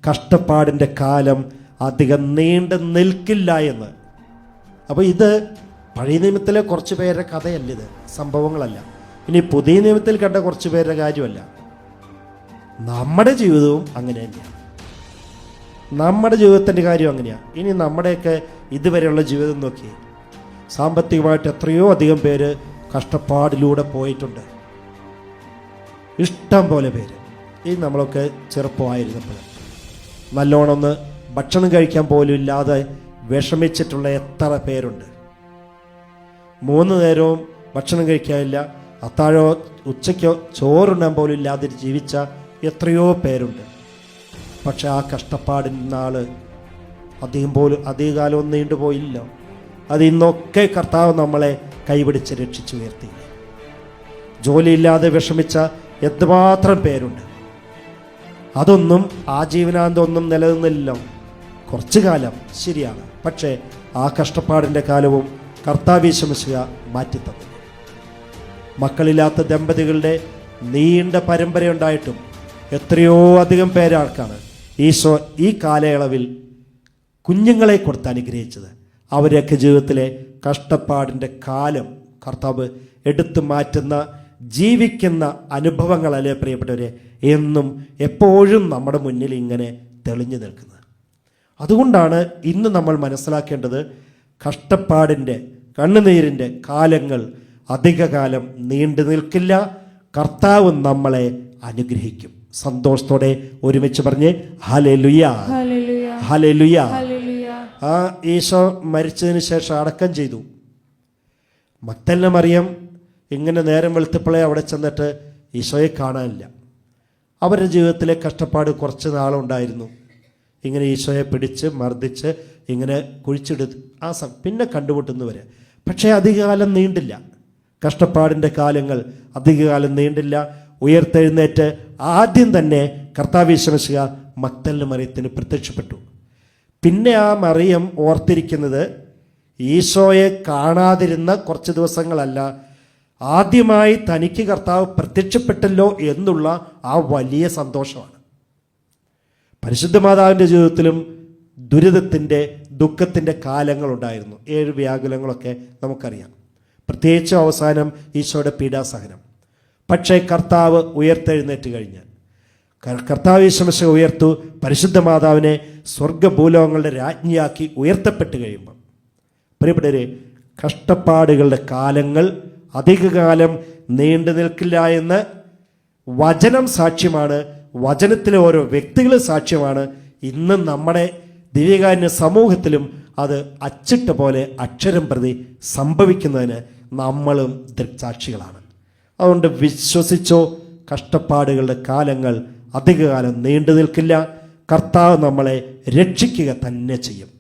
കഷ്ടപ്പാടിൻ്റെ കാലം അധികം നീണ്ടു നിൽക്കില്ല എന്ന്. അപ്പോൾ ഇത് പഴയ നിയമത്തിലെ കുറച്ച് പേരുടെ കഥയല്ല, ഇത് സംഭവങ്ങളല്ല. ഇനി പുതിയ നിയമത്തിൽ കണ്ട കുറച്ച് പേരുടെ കാര്യമല്ല. നമ്മുടെ ജീവിതവും അങ്ങനെ തന്നെയാണ്. നമ്മുടെ ജീവിതത്തിൻ്റെ കാര്യം അങ്ങനെയാണ്. ഇനി നമ്മുടെയൊക്കെ ഇതുവരെയുള്ള ജീവിതം നോക്കി, സാമ്പത്തികമായിട്ട് എത്രയോ അധികം പേര് കഷ്ടപ്പാടിലൂടെ പോയിട്ടുണ്ട്. ഇഷ്ടം പോലെ പേര്. ഈ നമ്മളൊക്കെ ചെറുപ്പമായിരുന്നപ്പോൾ നല്ലോണം ഒന്ന് ഭക്ഷണം കഴിക്കാൻ പോലും ഇല്ലാതെ വിഷമിച്ചിട്ടുള്ള എത്ര പേരുണ്ട്. 3 നേരവും ഭക്ഷണം കഴിക്കാനില്ല, അത്താഴോ ഉച്ചയ്ക്കോ ചോറുണ്ണാൻ പോലും ഇല്ലാതെ ജീവിച്ച എത്രയോ പേരുണ്ട്. പക്ഷെ ആ കഷ്ടപ്പാടിൻ്റെ നാൾ അധികകാലം നീണ്ടുപോയില്ല. അത് ഇന്നൊക്കെ കർത്താവ് നമ്മളെ കൈപിടിച്ച് രക്ഷിച്ചു ഉയർത്തി. ജോലിയില്ലാതെ വിഷമിച്ച എന്തുമാത്രം പേരുണ്ട്. അതൊന്നും ആജീവനാന്തമൊന്നും നിലനിന്നില്ല. കുറച്ചു കാലം ശരിയാണ്, പക്ഷേ ആ കഷ്ടപ്പാടിൻ്റെ കാലവും കർത്താവ് യേശുമിശിഹ മാറ്റിത്തന്നു. മക്കളില്ലാത്ത ദമ്പതികളുടെ നീണ്ട പരമ്പരയുണ്ടായിട്ടും എത്രയോ അധികം പേരാൾക്കാണ് ഈശോ ഈ കാലയളവിൽ കുഞ്ഞുങ്ങളെ കൊടുത്ത് അനുഗ്രഹിച്ചത്. അവരൊക്കെ ജീവിതത്തിലെ കഷ്ടപ്പാടിൻ്റെ കാലം കർത്താവ് എടുത്തു മാറ്റുന്ന ജീവിക്കുന്ന അനുഭവങ്ങളല്ലേ പ്രിയപ്പെട്ടവരെ എന്നും എപ്പോഴും നമ്മുടെ മുന്നിൽ ഇങ്ങനെ തെളിഞ്ഞു നിൽക്കുന്നത്. അതുകൊണ്ടാണ് ഇന്ന് നമ്മൾ മനസ്സിലാക്കേണ്ടത്, കഷ്ടപ്പാടിൻ്റെ കണ്ണുനീരിൻ്റെ കാലങ്ങൾ അധികകാലം നീണ്ടു നിൽക്കില്ല. കർത്താവ് നമ്മളെ അനുഗ്രഹിക്കും. സന്തോഷത്തോടെ ഒരുമിച്ച് പറഞ്ഞ് ഹല്ലേലൂയ, ഹല്ലേലൂയ. ആ ഈശോ മരിച്ചതിന് ശേഷം അടക്കം ചെയ്തു. മഗ്ദലന മറിയം ഇങ്ങനെ നേരം വെളുത്തപ്പോഴേ അവിടെ ചെന്നിട്ട് ഈശോയെ കാണാനില്ല. അവരുടെ ജീവിതത്തിലെ കഷ്ടപ്പാട് കുറച്ച് നാളുണ്ടായിരുന്നു. ഇങ്ങനെ ഈശോയെ പിടിച്ച് മർദ്ദിച്ച് ഇങ്ങനെ കുഴിച്ചെടുത്ത് പിന്നെ കണ്ടുമുട്ടുന്നവരെ. പക്ഷേ അധികകാലം നീണ്ടില്ല. കഷ്ടപ്പാടിൻ്റെ കാലങ്ങൾ അധികകാലം നീണ്ടില്ല. ഉയർത്തെഴുന്നേറ്റ് ആദ്യം തന്നെ കർത്താവ് യേശുമിശിഹ മഗ്ദലന മറിയത്തിന് പ്രത്യക്ഷപ്പെട്ടു. പിന്നെ ആ മറിയം ഓർത്തിരിക്കുന്നത് ഈശോയെ കാണാതിരുന്ന കുറച്ച് ദിവസങ്ങളല്ല, ആദ്യമായി തനിക്ക് കർത്താവ് പ്രത്യക്ഷപ്പെട്ടല്ലോ എന്നുള്ള ആ വലിയ സന്തോഷമാണ്. പരിശുദ്ധ മാതാവിൻ്റെ ജീവിതത്തിലും ദുരിതത്തിൻ്റെ ദുഃഖത്തിൻ്റെ കാലങ്ങളുണ്ടായിരുന്നു. 7 വ്യാകുലങ്ങളൊക്കെ നമുക്കറിയാം. പ്രത്യേകിച്ച് അവസാനം ഈശോയുടെ പീഡാസഹനം. പക്ഷേ കർത്താവ് ഉയർത്തെഴുന്നേറ്റ് കഴിഞ്ഞ് കർത്താവ് യേശുമിശിഹ ഉയർത്തു പരിശുദ്ധ മാതാവിനെ സ്വർഗ്ഗഭൂലോകങ്ങളുടെ രാജ്ഞിയാക്കി ഉയർത്തപ്പെട്ട് കഴിയുമ്പം പ്രിയപ്പെട്ടവരെ, കഷ്ടപ്പാടുകളുടെ കാലങ്ങൾ അധികകാലം നീണ്ടു നിൽക്കില്ല എന്ന് വചനം സാക്ഷ്യമാണ്. വചനത്തിലെ ഓരോ വ്യക്തികളും സാക്ഷ്യമാണ്. ഇന്ന് നമ്മുടെ ദിവ്യകാരുണ്യ സമൂഹത്തിലും അത് അച്ചിട്ട പോലെ അക്ഷരം പ്രതി സംഭവിക്കുന്നതിന് നമ്മളും ദൃക്സാക്ഷികളാണ്. അതുകൊണ്ട് വിശ്വസിച്ചോ, കഷ്ടപ്പാടുകളുടെ കാലങ്ങൾ അധികകാലം നീണ്ടു നിൽക്കില്ല. കർത്താവ് നമ്മളെ രക്ഷിക്കുക തന്നെ ചെയ്യും.